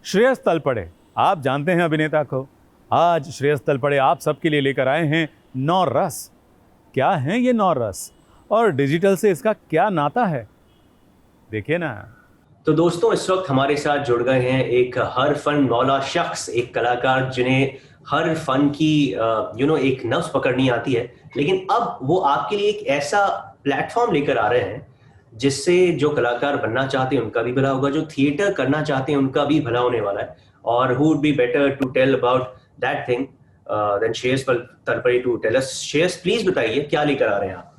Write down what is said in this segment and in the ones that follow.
श्रेयस तलपड़े, आप जानते हैं अभिनेता को। आज श्रेयस तलपड़े आप सबके लिए लेकर आए हैं 9 रस। क्या हैं ये 9 रस और डिजिटल से इसका क्या नाता है, देखिए ना। तो दोस्तों, इस वक्त हमारे साथ जुड़ गए हैं एक हर फन मौला शख्स, एक कलाकार जिन्हें हर फन की एक नब्ज पकड़नी आती है। लेकिन अब वो आपके लिए एक ऐसा प्लेटफॉर्म लेकर आ रहे हैं जिससे जो कलाकार बनना चाहते हैं उनका भी भला होगा, जो थिएटर करना चाहते हैं उनका भी भला होने वाला है। और who would be better to tell about that thing then Shreyas Talpade to tell us. Shreyas, please बताइए क्या लेकर आ रहे हैं आप।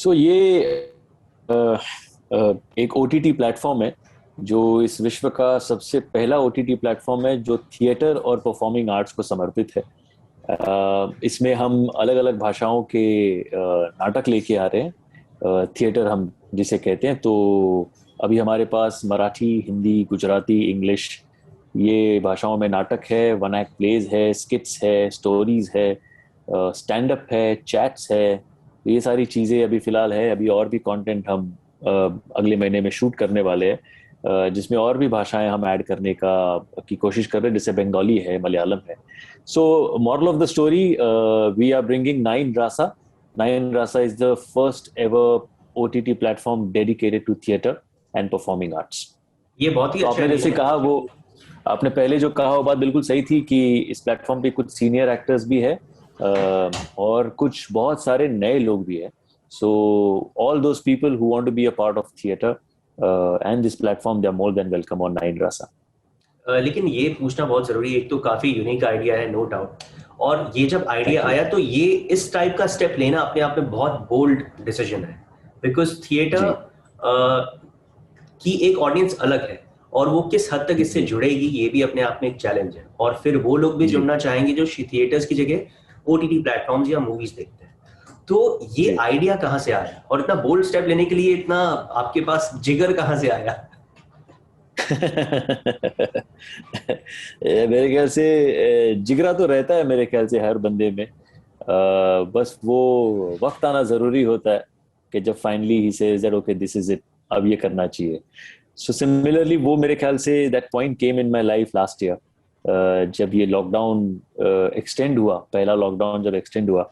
ये एक ओटीटी प्लेटफॉर्म है जो इस विश्व का सबसे पहला ओटीटी प्लेटफॉर्म है जो थिएटर और परफॉर्मिंग आर्ट्स को समर्पित है। इसमें हम अलग अलग भाषाओं के नाटक लेके आ रहे हैं, थिएटर हम जिसे कहते हैं। तो अभी हमारे पास मराठी, हिंदी, गुजराती, इंग्लिश ये भाषाओं में नाटक है, वन एक्ट प्लेज है, स्किट्स है, स्टोरीज है, स्टैंड अप है, चैट्स है। ये सारी चीज़ें अभी फ़िलहाल है। अभी और भी कंटेंट हम अगले महीने में शूट करने वाले हैं, जिसमें और भी भाषाएं हम ऐड करने की कोशिश कर रहे हैं, जैसे बंगाली है, मलयालम है। So moral of the story, we are bringing Nine Rasa. Nine Rasa is the first ever OTT platform dedicated to theatre and performing arts. ये बहुत ही तो अच्छा आपने जैसे कहा, वो आपने पहले जो कहा वो बात बिल्कुल सही थी कि इस प्लेटफॉर्म पे कुछ सीनियर एक्टर्स भी है और कुछ बहुत सारे नए लोग भी है। So all those people who want to be a part of theatre and this platform, they are more than welcome on Nine Rasa. लेकिन ये पूछना बहुत जरूरी है, एक तो काफी यूनिक आइडिया है, नो डाउट। और ये जब आइडिया थैंक यू। आया तो ये इस टाइप का स्टेप लेना अपने आप में बहुत बोल्ड डिसीजन है। बिकॉज थिएटर जी की एक ऑडियंस अलग है और वो किस हद तक इससे जी जुड़ेगी ये भी अपने आप में एक चैलेंज है। और फिर वो लोग भी जी जुड़ना चाहेंगे जो थिएटर्स की जगह ओटीटी प्लेटफॉर्म्स या मूवीज देखते हैं। तो ये जी आइडिया कहाँ से आया और इतना बोल्ड स्टेप लेने के लिए इतना आपके पास जिगर कहाँ से आया? मेरे ख्याल से जिगरा तो रहता है मेरे ख्याल से हर बंदे में। बस वो वक्त आना जरूरी होता है कि जब finally he says that okay this is it, अब ये करना चाहिए। सो सिमिलरली वो मेरे ख्याल say that point came in my life last year, जब ये लॉकडाउन एक्सटेंड हुआ, पहला लॉकडाउन जब एक्सटेंड हुआ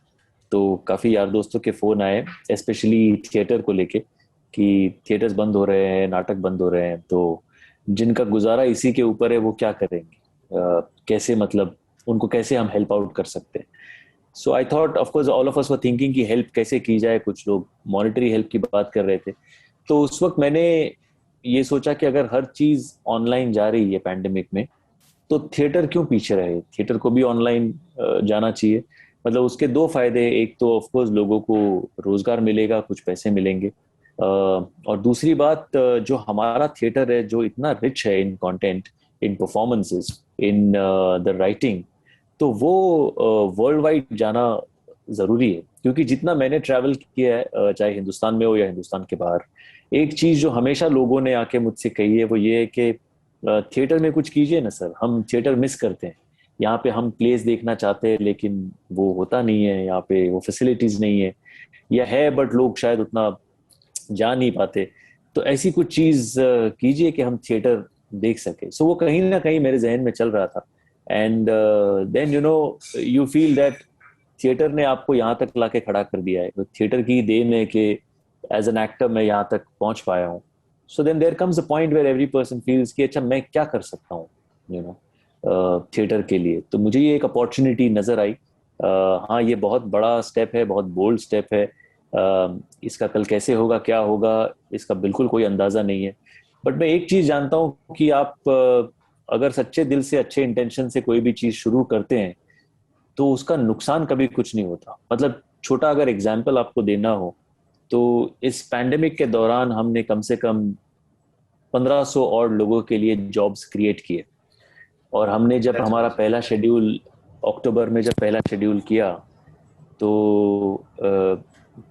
तो काफी यार दोस्तों के फोन आए, स्पेशली थिएटर को लेके कि थिएटर्स बंद हो रहे हैं, नाटक बंद हो रहे हैं, तो जिनका गुजारा इसी के ऊपर है वो क्या करेंगे, कैसे, मतलब उनको कैसे हम हेल्प आउट कर सकते हैं। So I thought, of course all of us were thinking कि हेल्प कैसे की जाए। कुछ लोग मॉनेटरी हेल्प की बात कर रहे थे। तो उस वक्त मैंने ये सोचा कि अगर हर चीज ऑनलाइन जा रही है पैंडेमिक में, तो थिएटर क्यों पीछे रहे, थिएटर को भी ऑनलाइन जाना चाहिए। मतलब उसके दो फायदे, एक तो ऑफ कोर्स लोगों को रोजगार मिलेगा, कुछ पैसे मिलेंगे, और दूसरी बात, जो हमारा थिएटर है जो इतना रिच है इन content, in performances, in the writing, तो वो वर्ल्ड वाइड जाना जरूरी है। क्योंकि जितना मैंने ट्रैवल किया है, चाहे हिंदुस्तान में हो या हिंदुस्तान के बाहर, एक चीज जो हमेशा लोगों ने आके मुझसे कही है वो ये है कि थिएटर में कुछ कीजिए ना सर, हम थिएटर मिस करते हैं। यहाँ पे हम प्लेस देखना चाहते हैं लेकिन वो होता नहीं है, यहाँ पे वो फैसिलिटीज नहीं है, या है बट लोग शायद उतना जा नहीं पाते। तो ऐसी कुछ चीज कीजिए कि हम थिएटर देख सके। सो वो कहीं ना कहीं मेरे जहन में चल रहा था। And then you feel that theatre ने आपको यहाँ तक लाके खड़ा कर दिया है, तो थिएटर की देन है कि एज एन एक्टर मैं यहाँ तक पहुंच पाया हूँ। So then there comes a point where every person feels कि अच्छा मैं क्या कर सकता हूँ यू नो थिएटर के लिए। तो मुझे ये एक अपॉर्चुनिटी नजर आई। हाँ, ये बहुत बड़ा स्टेप है, बहुत बोल्ड स्टेप है। इसका कल कैसे होगा, क्या होगा, इसका बिल्कुल कोई अंदाजा नहीं है। बट मैं एक चीज जानता हूँ कि आप अगर सच्चे दिल से, अच्छे इंटेंशन से कोई भी चीज शुरू करते हैं तो उसका नुकसान कभी कुछ नहीं होता। मतलब छोटा अगर एग्जाम्पल आपको देना हो, तो इस पैंडेमिक के दौरान हमने कम से कम 1500 और लोगों के लिए जॉब्स क्रिएट किए। और हमने जब That's हमारा awesome. पहला शेड्यूल, अक्टूबर में जब पहला शेड्यूल किया, तो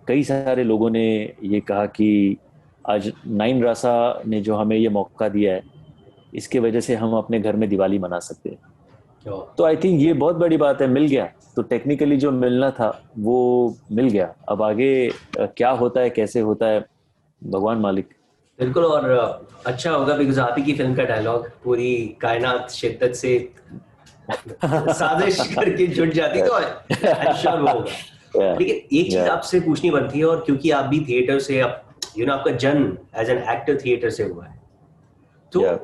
कई सारे लोगों ने ये कहा कि आज नाइन रासा ने जो हमें ये मौका दिया है, इसके वजह से हम अपने घर में दिवाली मना सकते हैं। Oh. तो आई थिंक ये बहुत बड़ी बात है, मिल गया। तो टेक्निकली जो मिलना था वो मिल गया। अब आगे क्या होता है, कैसे होता है, भगवान मालिक। बिल्कुल। और अच्छा होगा बिकॉज आप ही की फिल्म का डायलॉग पूरी कायनात शिद्दत से साजिश करके जुट जाती तो आई एम श्योर वो होगा। yeah, लेकिन एक चीज yeah, आपसे पूछनी बनती है, और क्योंकि आप भी थिएटर से, आप आपका जन्म एज एन एक्टर थिएटर से हुआ है, तो yeah,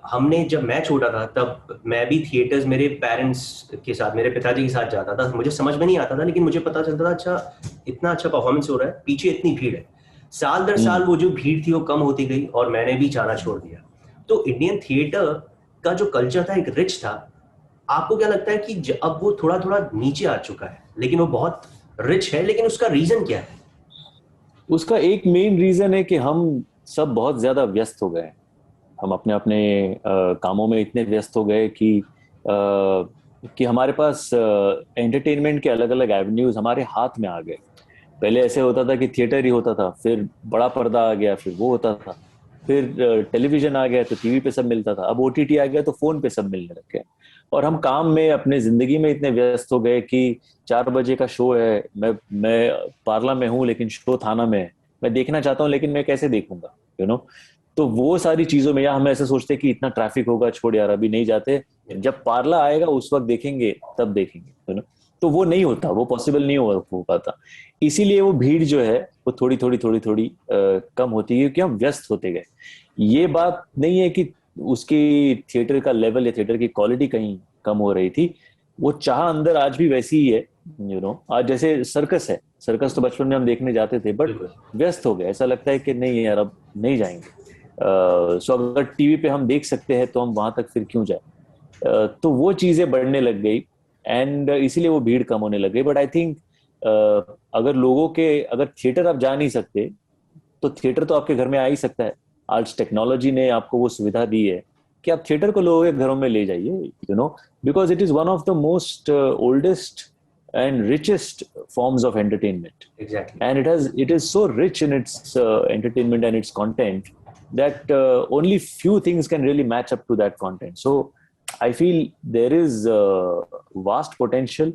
हमने, जब मैं छोटा था तब मैं भी थिएटर्स मेरे पेरेंट्स के साथ, मेरे पिताजी के साथ जाता था। मुझे समझ में नहीं आता था, लेकिन मुझे पता चलता था अच्छा इतना अच्छा परफॉर्मेंस हो रहा है, पीछे इतनी भीड़ है। साल दर साल वो जो भीड़ थी वो कम होती गई और मैंने भी जाना छोड़ दिया। तो इंडियन थिएटर का जो कल्चर था एक रिच था। आपको क्या लगता है कि अब वो थोड़ा थोड़ा नीचे आ चुका है, लेकिन वो बहुत रिच है, लेकिन उसका रीजन क्या है? उसका एक मेन रीजन है कि हम सब बहुत ज्यादा व्यस्त हो गए। हम अपने अपने कामों में इतने व्यस्त हो गए कि हमारे पास एंटरटेनमेंट के अलग अलग एवेन्यूज हमारे हाथ में आ गए। पहले ऐसे होता था कि थिएटर ही होता था, फिर बड़ा पर्दा आ गया, फिर वो होता था, फिर टेलीविजन आ गया तो टीवी पे सब मिलता था, अब ओटीटी आ गया तो फोन पे सब मिलने लग गया। और हम काम में, अपने जिंदगी में इतने व्यस्त हो गए कि 4 बजे का शो है, मैं पार्ला में हूँ लेकिन शो थाना में है, मैं देखना चाहता हूँ लेकिन मैं कैसे देखूंगा, तो वो सारी चीजों में, या हम ऐसे सोचते हैं कि इतना ट्रैफिक होगा, छोड़ यार अभी नहीं जाते, जब पार्ला आएगा उस वक्त देखेंगे, तब देखेंगे, तो वो नहीं होता, वो पॉसिबल नहीं हो पाता। इसीलिए वो भीड़ जो है वो थोड़ी थोड़ी थोड़ी थोड़ी कम होती है, क्योंकि हम व्यस्त होते गए। ये बात नहीं है कि उसकी थिएटर का लेवल या थिएटर की क्वालिटी कहीं कम हो रही थी, वो चाह अंदर आज भी वैसी ही है। आज जैसे सर्कस है, सर्कस तो बचपन में हम देखने जाते थे, बट बिल्कुल। व्यस्त हो गए, ऐसा लगता है कि नहीं यार अब नहीं जाएंगे। सो अगर टीवी पे हम देख सकते हैं तो हम वहां तक फिर क्यों जाए। तो वो चीजें बढ़ने लग गई, एंड इसीलिए वो भीड़ कम होने लग गई। बट आई थिंक अगर थिएटर आप जा नहीं सकते तो थिएटर तो आपके घर में आ ही सकता है। आज टेक्नोलॉजी ने आपको वो सुविधा दी है कि आप थिएटर को लोगों के घरों में ले जाइए, because it is one of the most oldest and richest forms of entertainment, exactly. and it is so rich in its entertainment and its content that only few things can really match up to that content. So I feel there is vast potential,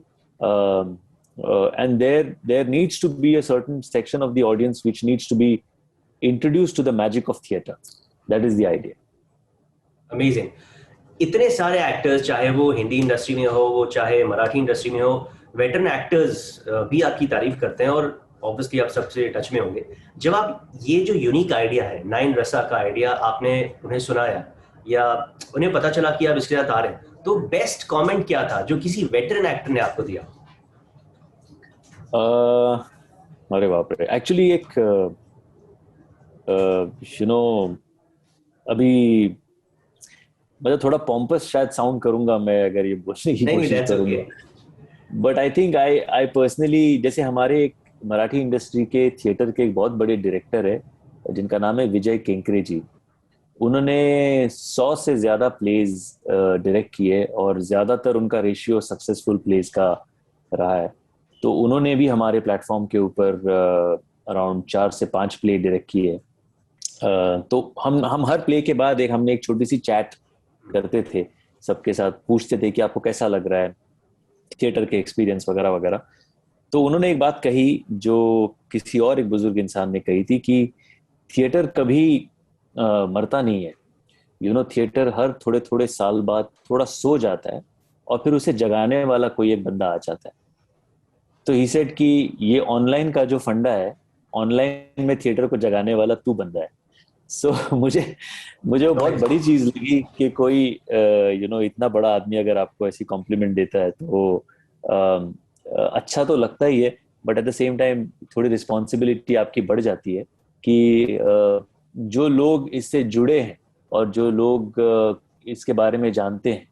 and there needs to be a certain section of the audience which needs to be introduced to the magic of theater. That is the idea. Amazing. इतने सारे actors, चाहे वो Hindi industry में हो, वो चाहे Marathi industry में हो, वेटरन एक्टर्स भी आपकी तारीफ करते हैं और ऑब्वियसली आप सबसे टच में होंगे। जब आप ये जो यूनिक आइडिया है, नाइन रसा का आइडिया, आपने उन्हें सुनाया या उन्हें पता चला कि आप इसके साथ आ रहे हैं, तो बेस्ट कमेंट क्या था जो किसी वेटरन एक्टर ने आपको दिया? अरे बाप रे, एक्चुअली एक अभी मतलब थोड़ा पॉम्पस शायद साउंड करूंगा मैं अगर ये बोलने की नहीं, कोशिश that's करूंगा, okay। But I think I personally, जैसे हमारे एक मराठी इंडस्ट्री के थिएटर के एक बहुत बड़े डायरेक्टर है जिनका नाम है विजय केंकरे जी। उन्होंने 100 से ज्यादा प्लेज डायरेक्ट किए और ज्यादातर उनका रेशियो सक्सेसफुल प्लेज का रहा है। तो उन्होंने भी हमारे प्लेटफॉर्म के ऊपर अराउंड 4 से 5 प्ले डायरेक्ट किए। तो हम हर प्ले के बाद हमने एक छोटी सी चैट करते थे, सबके साथ पूछते थे कि आपको कैसा लग रहा है थिएटर के एक्सपीरियंस वगैरह वगैरह। तो उन्होंने एक बात कही जो किसी और एक बुजुर्ग इंसान ने कही थी कि थिएटर कभी मरता नहीं है। थिएटर हर थोड़े थोड़े साल बाद थोड़ा सो जाता है और फिर उसे जगाने वाला कोई एक बंदा आ जाता है। तो ही सेड कि ये ऑनलाइन का जो फंडा है, ऑनलाइन में थिएटर को जगाने वाला तू बंदा है। सो मुझे वो बहुत बड़ी चीज लगी कि कोई इतना बड़ा आदमी अगर आपको ऐसी कॉम्प्लीमेंट देता है तो अच्छा तो लगता ही है, but at the same time थोड़ी रिस्पॉन्सिबिलिटी आपकी बढ़ जाती है कि जो लोग इससे जुड़े हैं और जो लोग इसके बारे में जानते हैं,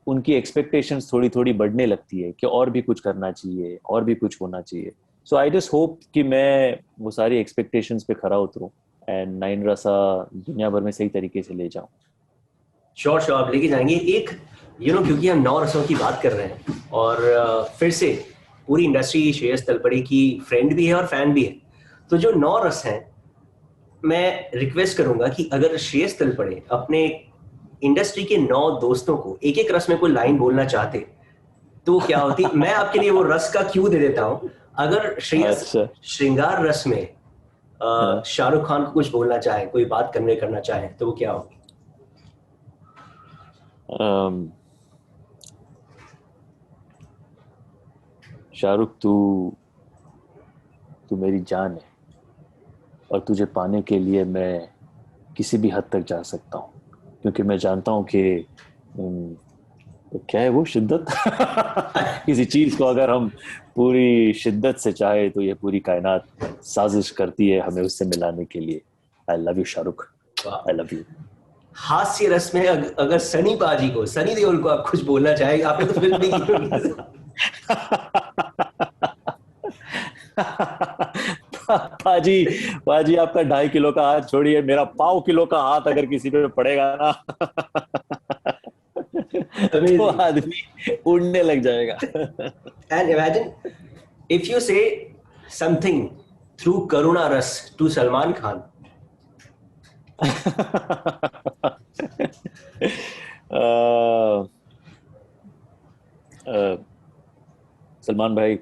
उनकी एक्सपेक्टेशंस थोड़ी थोड़ी बढ़ने लगती है कि और भी कुछ करना चाहिए, और भी कुछ होना चाहिए। सो आई जस्ट होप कि मैं वो सारी एक्सपेक्टेशंस पे खरा उतरूं एंड नाइन रसा दुनिया भर में सही तरीके से ले जाऊं। श्योर आप लेके जाएंगे। एक क्योंकि हम 9 रसों की बात कर रहे हैं और फिर से पूरी इंडस्ट्री श्रेयस तलपड़े की फ्रेंड भी है और फैन भी है, तो जो 9 रस हैं, मैं रिक्वेस्ट करूंगा कि अगर श्रेयस तलपड़े अपने इंडस्ट्री के 9 दोस्तों को एक एक रस में कोई लाइन बोलना चाहते तो क्या होती? मैं आपके लिए वो रस का क्यू दे देता हूं। अगर श्रेयस श्रृंगार रस में शाहरुख खान को कुछ बोलना चाहे, कोई बात कन्वे करना चाहे, तो वो क्या होगी? शाहरुख, तू तू मेरी जान है, और तुझे पाने के लिए मैं किसी भी हद तक जा सकता हूँ, क्योंकि मैं जानता हूँ कि क्या है वो शिद्दत। किसी चीज को अगर हम पूरी शिद्दत से चाहे तो ये पूरी कायनात साजिश करती है हमें उससे मिलाने के लिए। I love you Shahrukh, I love you. हास्य रस में अगर सनी पाजी को, सनी देओल को आप कुछ बोलना चाहे, आपने तो फिल्म नहीं की होगी। पाजी, पाजी आपका 2.5 किलो का हाथ छोड़िए, मेरा 1.5 किलो का हाथ अगर किसी पे पड़ेगा ना तो आदमी उड़ने लग जाएगा। And imagine if you say something through Karuna Ras to Salman Khan. Salman भाई,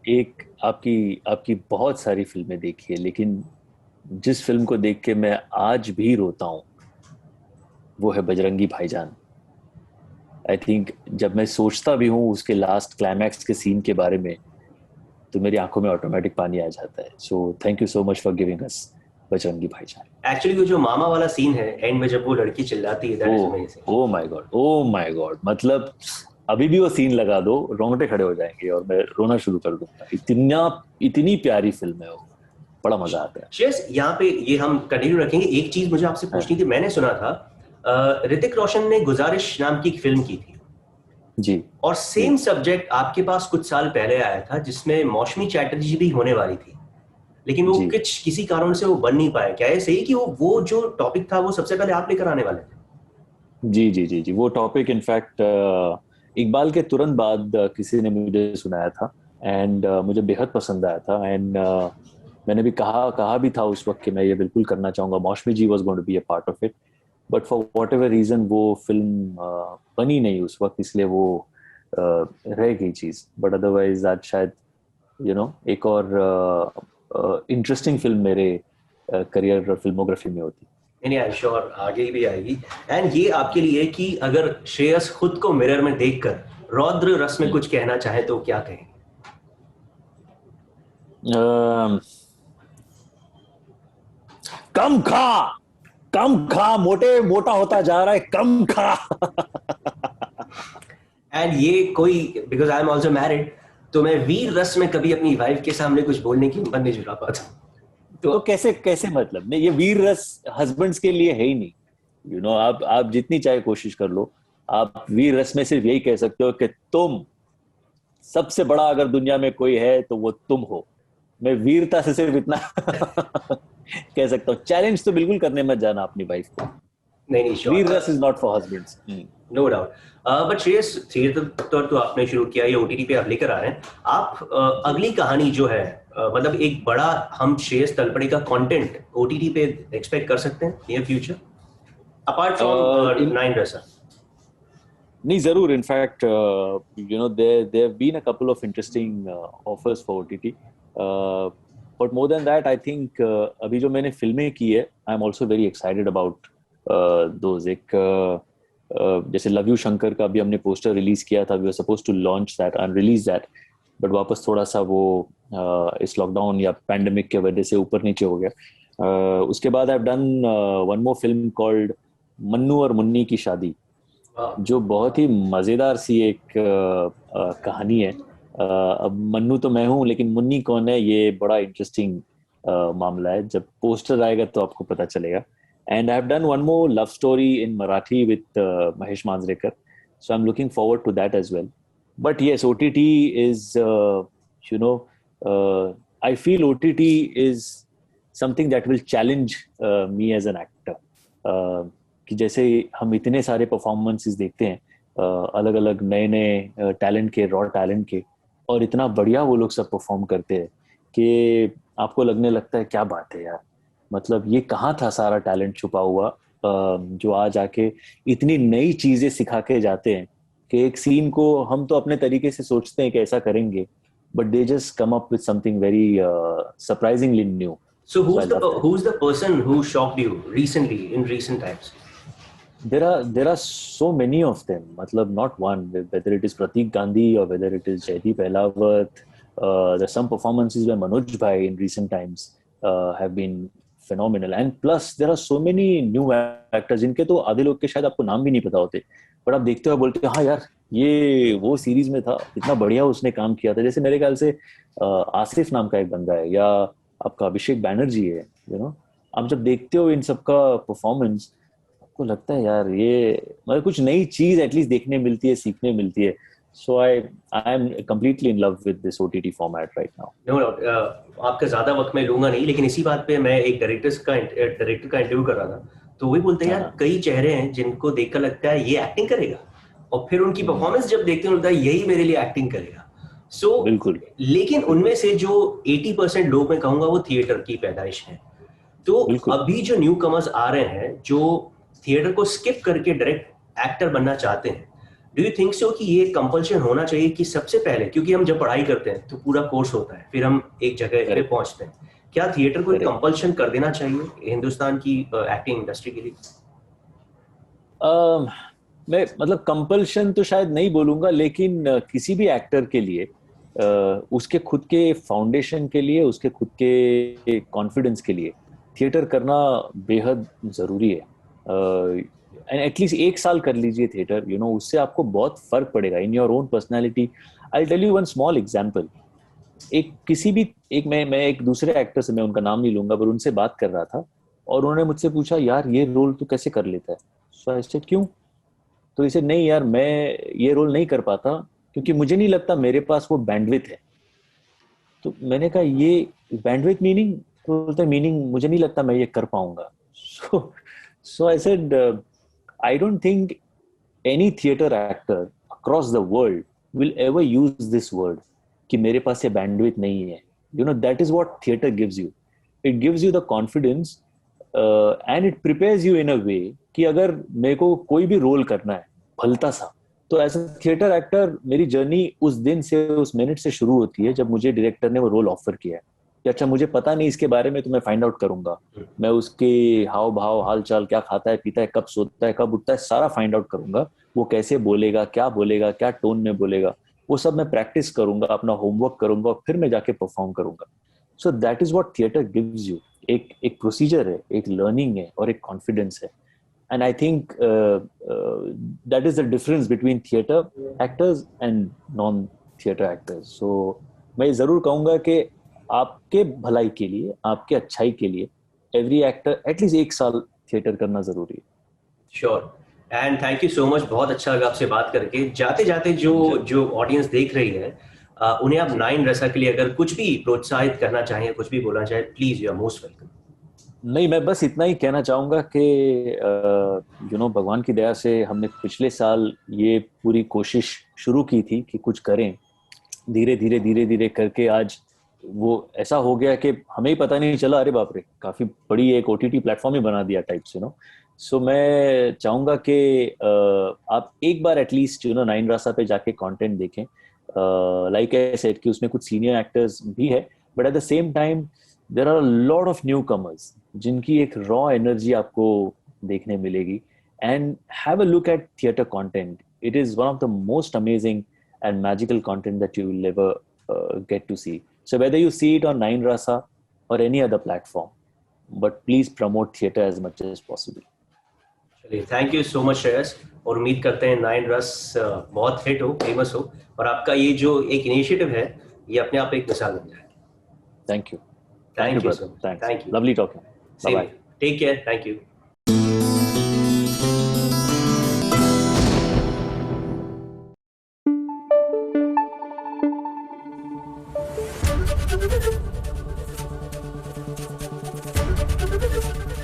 एक आपकी आपकी बहुत सारी फिल्में देखी है, लेकिन जिस फिल्म को देख के मैं आज भी रोता हूँ वो है बजरंगी भाईजान। आई थिंक जब मैं सोचता भी हूँ उसके लास्ट क्लाइमैक्स के सीन के बारे में तो मेरी आंखों में ऑटोमेटिक पानी आ जाता है। So thank you so much for giving us Bajrangi भाईजान। एक्चुअली वो जो मामा वाला सीन है एंड में जब वो लड़की चिल्लाती है, that is amazing. Oh my God, oh my God, मतलब अभी भी वो सीन लगा दो रोंगटे खड़े हो जाएंगे और मैं रोना शुरू कर दूंगा। इतनी प्यारी फिल्म है वो, बड़ा मजा आता है। शेयर्स यहाँ पे ये हम कंटिन्यू रखेंगे। एक चीज मुझे आपसे पूछनी थी, मैंने सुना था ऋतिक रोशन ने गुजारिश नाम की एक फिल्म की थी जी, और सेम सब्जेक्ट आपके पास कुछ साल पहले आया था जिसमें मौसमी चैटर्जी भी होने वाली थी, लेकिन वो किसी कारण से वो बन नहीं पाया। क्या है सही कि वो जो टॉपिक था वो सबसे पहले आप लेकर आने वाले थे? जी जी जी जी, वो टॉपिक इनफैक्ट इकबाल के तुरंत बाद किसी ने मुझे सुनाया था एंड मुझे बेहद पसंद आया था। एंड मैंने भी कहा भी था उस वक्त कि मैं ये बिल्कुल करना चाहूंगा। Mausami ji was going to be a part of it, but for whatever reason वो फिल्म बनी नहीं उस वक्त, इसलिए वो रह गई चीज। बट अदरवाइज आज शायद एक और इंटरेस्टिंग फिल्म मेरे करियर और फिल्मोग्राफी में होती। नहीं, आई एम श्योर आगे भी आएगी। एंड ये आपके लिए कि अगर श्रेयस खुद को मिरर में देखकर रौद्र रस में कुछ कहना चाहे तो क्या कहें? कम खा, मोटा होता जा रहा है, कम खा। एंड ये कोई, because I am also married, तो मैं वीर रस में कभी अपनी वाइफ के सामने कुछ बोलने की हिम्मत नहीं जुटा पाता। तो कैसे मतलब नहीं, ये वीर रस हस्बैंड्स के लिए है ही नहीं। आप जितनी चाहे कोशिश कर लो, आप वीर रस में सिर्फ यही कह सकते हो कि तुम सबसे बड़ा अगर दुनिया में कोई है तो वो तुम हो। मैं वीरता से सिर्फ इतना कह सकता हूँ। चैलेंज तो बिल्कुल करने मत जाना अपनी वाइफ को। नहीं, veer ras is not for husbands, no doubt. But Shreyas, theatre तो आपने शुरू किया, ये ओटीटी पे आप लेकर आ रहे हैं। आप अगली कहानी जो है, मतलब एक बड़ा हम श्रेयस तलपड़े का कंटेंट ओटीटी पे एक्सपेक्ट कर सकते हैं नियर फ्यूचर, अपार्ट फ्रॉम 9 रसा? नहीं, जरूर। In fact there have been a couple of interesting offers for OTT, but more than that I think अभी जो मैंने फिल्में की है, I am also very excited about those. एक जैसे लव यू शंकर का भी हमने पोस्टर रिलीज किया था, we were supposed to launch that and release that, but वापस थोड़ा सा वो इस लॉकडाउन या पैंडेमिक के वजह से ऊपर नीचे हो गया। उसके बाद I've done one more film called Mannu और मुन्नी की शादी, जो बहुत ही मजेदार सी एक कहानी है। अब मन्नू तो मैं हूँ, लेकिन मुन्नी कौन है ये बड़ा इंटरेस्टिंग मामला है। जब पोस्टर आएगा तो आपको पता चलेगा। And I have done one more love story in Marathi with Mahesh Manjrekar, so I am looking forward to that as well. But yes, OTT is I feel OTT is something that will challenge me as an actor. कि जैसे हम इतने सारे performances देखते हैं अलग अलग नए टैलेंट के, रॉ टैलेंट के, और इतना बढ़िया वो लोग सब परफॉर्म करते हैं कि आपको लगने लगता है क्या बात है यार, मतलब ये कहाँ था सारा टैलेंट छुपा हुआ, जो आज आके इतनी नई चीजें सिखा के जाते हैं कि एक सीन को हम तो अपने तरीके से सोचते हैं कि ऐसा करेंगे, but they just come up with something very surprisingly new. So I love that. who's the person who shocked you recently, in recent times? There are so many of them. Matlab, not one. Whether it is Pratik Gandhi or whether it is Jaideep Ahlawat, there's some performances by Manoj Bhai in recent times have been phenomenal. And plus, there are so many new actors जिनके तो आधे लोग के शायद आपको नाम भी नहीं पता होते, but आप देखते हो बोलते हो हाँ यार ये वो सीरीज में था, इतना बढ़िया उसने काम किया था. जैसे मेरे ख्याल से आसिफ नाम का एक बंदा है, या आपका अभिषेक बैनर्जी है, आप जब देखते हो इन सबका परफॉर्मेंस आपको लगता है यार ये मतलब कुछ नई चीज एटलीस्ट देखने मिलती है, सीखने मिलती है. So I am completely in love with this OTT format right now. No, आपका ज्यादा वक्त मैं लूंगा नहीं, लेकिन इसी बात पे मैं एक डायरेक्टर का इंटरव्यू कर रहा था, तो वही बोलते हैं यार कई चेहरे हैं जिनको देखकर लगता है ये एक्टिंग करेगा, और फिर उनकी परफॉर्मेंस जब देखते हैं लगता है यही मेरे लिए एक्टिंग करेगा. सो बिल्कुल. लेकिन उनमें से जो 80% लोग मैं कहूंगा वो थिएटर की पैदाइश है. तो अभी जो न्यू कमर्स आ रहे हैं जो थिएटर को स्किप करके डायरेक्ट एक्टर बनना चाहते हैं, डू यू थिंक सो कि ये कंपल्शन होना चाहिए कि सबसे पहले, क्योंकि हम जब पढ़ाई करते हैं तो पूरा कोर्स होता है, फिर हम एक जगह पे पहुंचते हैं, क्या थिएटर को एक कंपल्शन कर देना चाहिए हिंदुस्तान की एक्टिंग इंडस्ट्री के लिए? मैं मतलब कंपल्शन तो शायद नहीं बोलूंगा, लेकिन किसी भी एक्टर के लिए उसके खुद के फाउंडेशन के लिए, उसके खुद के कॉन्फिडेंस के लिए थिएटर करना बेहद जरूरी है. एंड एटलीस्ट 1 साल कर लीजिए थिएटर, उससे आपको बहुत फर्क पड़ेगा in your own personality. I tell you one small example. मैं एक दूसरे एक्टर से, मैं उनका नाम नहीं लूंगा, पर उनसे बात कर रहा था और उन्होंने मुझसे पूछा यार ये रोल तू कैसे कर लेता है. सो आई सेड क्यों? तो इसे नहीं यार मैं ये रोल नहीं कर पाता क्योंकि मुझे नहीं लगता मेरे पास वो बैंडविड्थ है. तो मैंने कहा ये बैंडविड्थ मीनिंग? तो बोलता है मीनिंग मुझे नहीं लगता मैं ये कर पाऊंगा. So I said I don't think any theater actor across the world will ever use this word कि मेरे पास ये bandwidth नहीं है. That is what theater gives you. It gives you the confidence and it prepares you in a way कि अगर मेरे को कोई भी रोल करना है भलता सा, तो एज अ थिएटर एक्टर मेरी जर्नी उस दिन से, उस मिनट से शुरू होती है जब मुझे डायरेक्टर ने वो रोल ऑफर किया है. कि अच्छा मुझे पता नहीं इसके बारे में, तो मैं फाइंड आउट करूंगा. मैं उसके हाव भाव, हाल चाल, क्या खाता है पीता है, कब सोता है, कब उठता है, सारा फाइंड आउट करूंगा. वो कैसे बोलेगा, क्या टोन में बोलेगा, वो सब मैं प्रैक्टिस करूंगा, अपना होमवर्क करूंगा और फिर मैं जाके परफॉर्म करूंगा. So that is what theatre gives you. एक प्रोसीजर है, एक लर्निंग है और एक कॉन्फिडेंस है. And I think that is the difference between theatre actors and non theatre actors. So मैं जरूर कहूंगा कि आपके भलाई के लिए, आपके अच्छाई के लिए एवरी एक्टर एटलीस्ट 1 साल थिएटर करना जरूरी है. Sure. And thank you so much, बहुत अच्छा लगा आपसे बात करके. जाते जाते जो ऑडियंस देख रही है, उन्हें आप 9 रसा के लिए अगर कुछ भी प्रोत्साहित करना चाहें, कुछ भी बोलना चाहें, please you are most welcome. नहीं, मैं बस इतना ही कहना चाहूंगा कि भगवान की दया से हमने पिछले साल ये पूरी कोशिश शुरू की थी कि कुछ करें. धीरे धीरे करके आज वो ऐसा हो गया कि हमें ही पता नहीं चला, अरे बाप रे काफी बड़ी एक OTT प्लेटफॉर्म ही बना दिया टाइप्स. सो मैं चाहूंगा कि आप एक बार एटलीस्ट 9 रासा पे जाके कंटेंट देखें. लाइक आई सेड कि उसमें कुछ सीनियर एक्टर्स भी है, but at the same time there are a lot of newcomers जिनकी एक रॉ एनर्जी आपको देखने मिलेगी. And have a look at theatre content. It is one of the most amazing and magical content that you will ever get to see. So whether you see it on 9 Rasa or any other platform, but please promote theatre as much as possible. चलिए, thank you so much Shreyas, और उम्मीद करते हैं 9 रस बहुत hit हो, famous हो, और आपका ये जो एक इनिशिएटिव है ये अपने आप एक मिसाल बन जाए. Thank you. Thank you. Thanks. Thank you. Lovely talking. Bye bye. Take care. Thank you.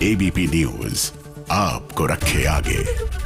ABP news आपको रखे आगे.